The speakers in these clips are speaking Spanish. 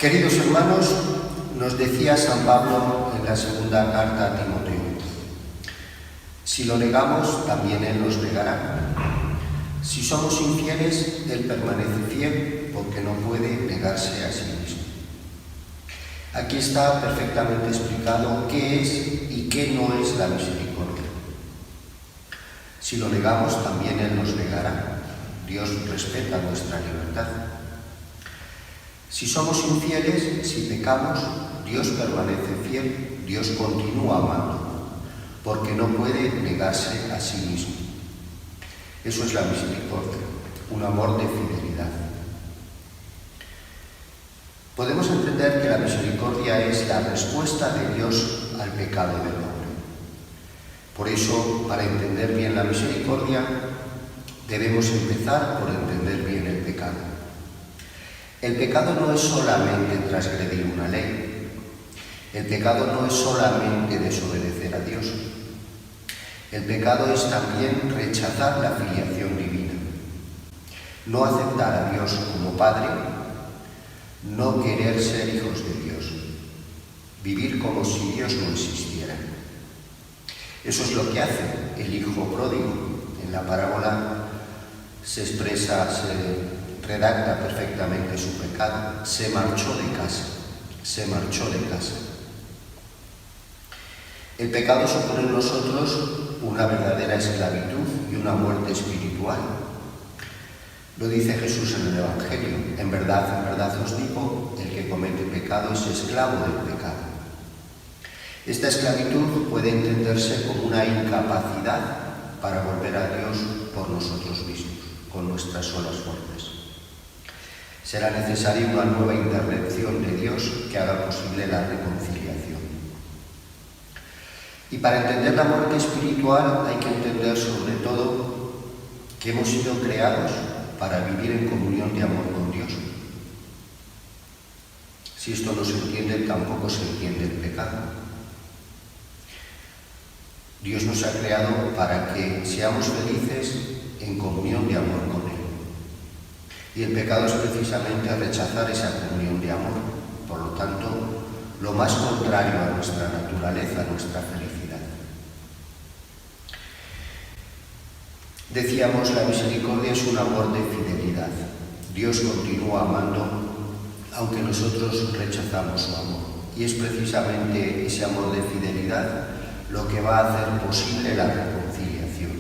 Queridos hermanos, nos decía San Pablo en la segunda carta a Timoteo: si lo negamos, también Él nos negará. Si somos infieles, Él permanece fiel, porque no puede negarse a sí mismo. Aquí está perfectamente explicado qué es y qué no es la misericordia. Si lo negamos, también Él nos negará. Dios respeta nuestra libertad. Si somos infieles, si pecamos, Dios permanece fiel, Dios continúa amando, porque no puede negarse a sí mismo. Eso es la misericordia, un amor de fidelidad. Podemos entender que la misericordia es la respuesta de Dios al pecado del hombre. Por eso, para entender bien la misericordia, debemos empezar por entender bien el pecado. El pecado no es solamente transgredir una ley. El pecado no es solamente desobedecer a Dios. El pecado es también rechazar la filiación divina. No aceptar a Dios como Padre, no querer ser hijos de Dios, vivir como si Dios no existiera. Eso es lo que hace el hijo pródigo. En la parábola se expresa, se redacta perfectamente su pecado. Se marchó de casa. El pecado supone en nosotros una verdadera esclavitud y una muerte espiritual. Lo dice Jesús en el Evangelio: en verdad os digo, el que comete pecado es esclavo del pecado. Esta esclavitud puede entenderse como una incapacidad para volver a Dios por nosotros mismos, con nuestras solas fuerzas. Será necesaria una nueva intervención de Dios que haga posible la reconciliación. Y para entender la muerte espiritual hay que entender sobre todo que hemos sido creados para vivir en comunión de amor con Dios. Si esto no se entiende, tampoco se entiende el pecado. Dios nos ha creado para que seamos felices en comunión de amor con Él. Y el pecado es precisamente rechazar esa comunión de amor. Por lo tanto, lo más contrario a nuestra naturaleza, a nuestra felicidad. Decíamos, la misericordia es un amor de fidelidad. Dios continúa amando, aunque nosotros rechazamos su amor. Y es precisamente ese amor de fidelidad lo que va a hacer posible la reconciliación.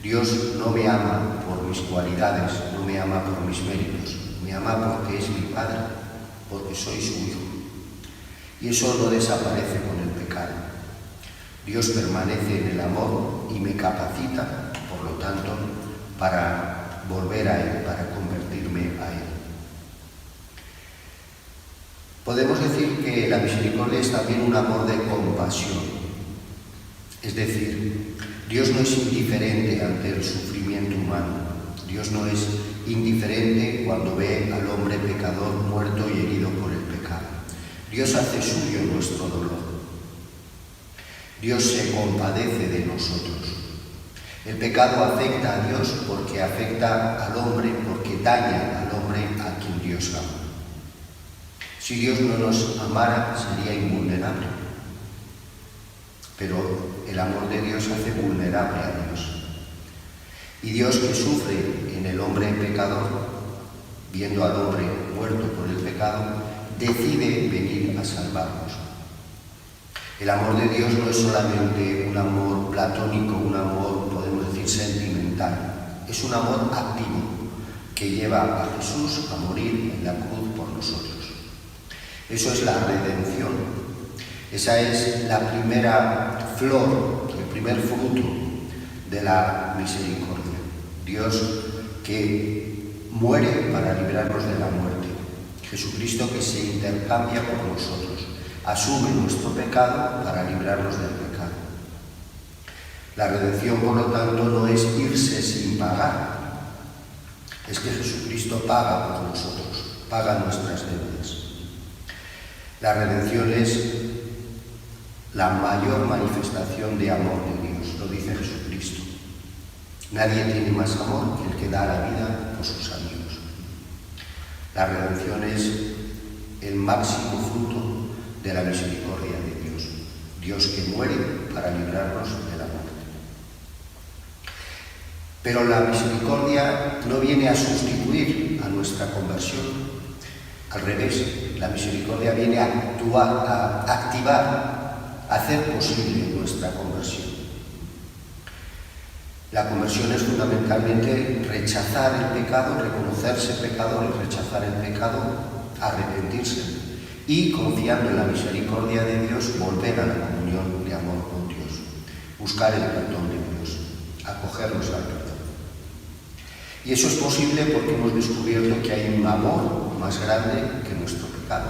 Dios no me ama por mis cualidades, no me ama por mis méritos, me ama porque es mi Padre, porque soy su Hijo. Y eso no desaparece con el pecado. Dios permanece en el amor y me capacita, por lo tanto, para volver a Él, para convertirme a Él. Podemos decir que la misericordia es también un amor de compasión. Es decir, Dios no es indiferente ante el sufrimiento humano. Dios no es indiferente cuando ve al hombre pecador muerto y herido por el pecado. Dios hace suyo nuestro dolor. Dios se compadece de nosotros. El pecado afecta a Dios porque afecta al hombre, porque daña al hombre a quien Dios ama. Si Dios no nos amara, sería invulnerable. Pero el amor de Dios hace vulnerable a Dios. Y Dios, que sufre en el hombre pecador, viendo al hombre muerto por el pecado, decide venir a salvarnos. El amor de Dios no es solamente un amor platónico, un amor, podemos decir, sentimental. Es un amor activo que lleva a Jesús a morir en la cruz por nosotros. Eso es la redención. Esa es la primera flor, el primer fruto de la misericordia. Dios que muere para librarnos de la muerte. Jesucristo que se intercambia por nosotros, asume nuestro pecado para librarnos del pecado. La redención, por lo tanto, no es irse sin pagar. Es que Jesucristo paga por nosotros, paga nuestras deudas. La redención es la mayor manifestación de amor de Dios, lo dice Jesucristo. Nadie tiene más amor que el que da la vida por sus amigos. La redención es máximo fruto de la misericordia de Dios. Dios que muere para librarnos de la muerte. Pero la misericordia no viene a sustituir a nuestra conversión. Al revés, la misericordia viene a actuar, a activar, a hacer posible nuestra conversión. La conversión es fundamentalmente rechazar el pecado, reconocerse pecador y rechazar el pecado, arrepentirse y, confiando en la misericordia de Dios, volver a la comunión de amor con Dios, buscar el perdón de Dios, acogernos al perdón. Y eso es posible porque hemos descubierto que hay un amor más grande que nuestro pecado.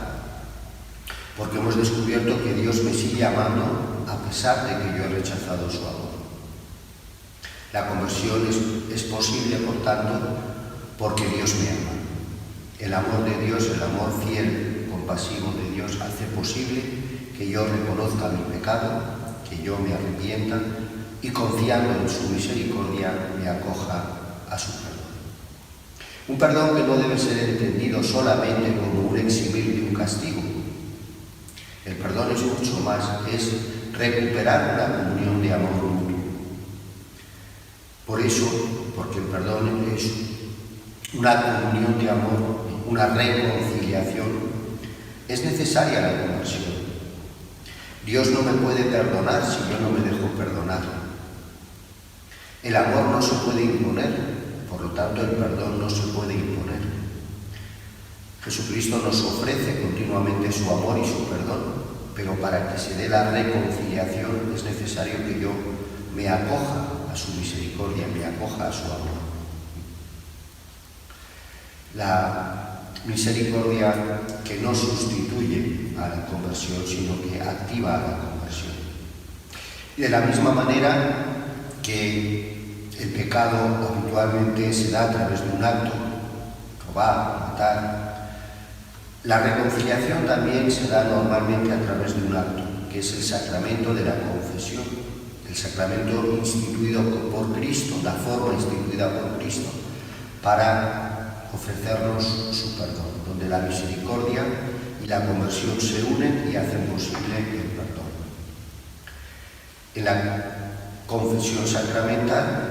Porque hemos descubierto que Dios me sigue amando a pesar de que yo he rechazado su amor. La conversión es posible, por tanto, porque Dios me ama. El amor de Dios, el amor fiel, compasivo de Dios, hace posible que yo reconozca mi pecado, que yo me arrepienta y, confiando en su misericordia, me acoja a su perdón. Un perdón que no debe ser entendido solamente como un eximir de un castigo. El perdón es mucho más, es recuperar una comunión de amor mutuo. Por eso, porque el perdón es una comunión de amor, una reconciliación, es necesaria la conversión. Dios no me puede perdonar si yo no me dejo perdonar. El amor no se puede imponer, por lo tanto el perdón no se puede imponer. Jesucristo nos ofrece continuamente su amor y su perdón, pero para que se dé la reconciliación es necesario que yo me acoja a su misericordia, me acoja a su amor. La misericordia que no sustituye a la conversión, sino que activa a la conversión. Y de la misma manera que el pecado habitualmente se da a través de un acto, robar, matar, la reconciliación también se da normalmente a través de un acto, que es el sacramento de la confesión, el sacramento instituido por Cristo, la forma instituida por Cristo, para ofrecernos su perdón, donde la misericordia y la conversión se unen y hacen posible el perdón. En la confesión sacramental,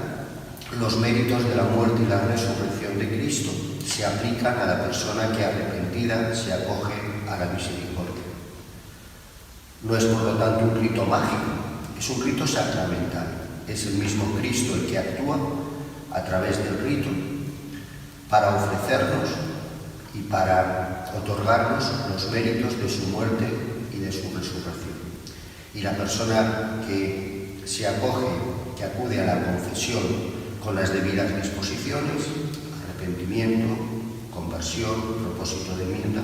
los méritos de la muerte y la resurrección de Cristo se aplican a la persona que arrepentida se acoge a la misericordia. No es por lo tanto un rito mágico, es un rito sacramental. Es el mismo Cristo el que actúa a través del rito para ofrecernos y para otorgarnos los méritos de su muerte y de su resurrección. Y la persona que se acoge, que acude a la confesión con las debidas disposiciones, arrepentimiento, conversión, propósito de enmienda,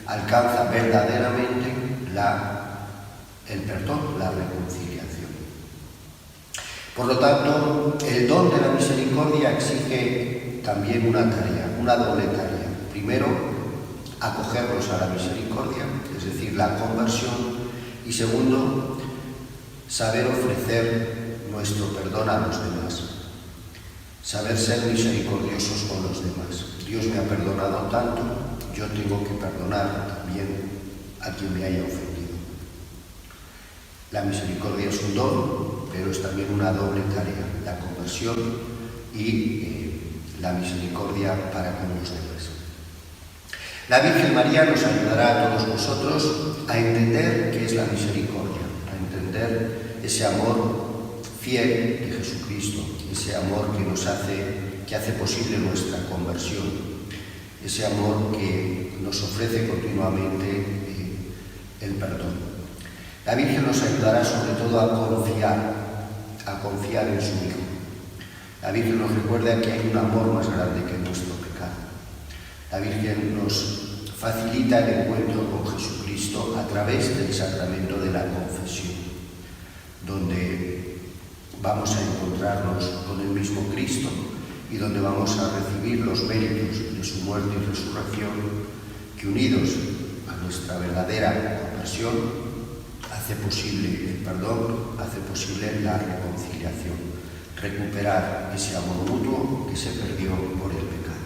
alcanza verdaderamente el perdón, la reconciliación. Por lo tanto, el don de la misericordia exige también una tarea, una doble tarea. Primero, acogernos a la misericordia, es decir, la conversión, y segundo, saber ofrecer nuestro perdón a los demás. Saber ser misericordiosos con los demás. Dios me ha perdonado tanto, yo tengo que perdonar también a quien me haya ofendido. La misericordia es un don, pero es también una doble tarea, la conversión y la misericordia para con los demás. La Virgen María nos ayudará a todos nosotros a entender qué es la misericordia, a entender ese amor fiel de Jesucristo, ese amor que hace posible nuestra conversión, ese amor que nos ofrece continuamente el perdón. La Virgen nos ayudará sobre todo a confiar en su Hijo. La Virgen nos recuerda que hay un amor más grande que nuestro pecado. La Virgen nos facilita el encuentro con Jesucristo a través del sacramento de la confesión, donde vamos a encontrarnos con el mismo Cristo y donde vamos a recibir los méritos de su muerte y resurrección, que unidos a nuestra verdadera conversión hace posible el perdón, hace posible la reconciliación, recuperar ese amor mutuo que se perdió por el pecado.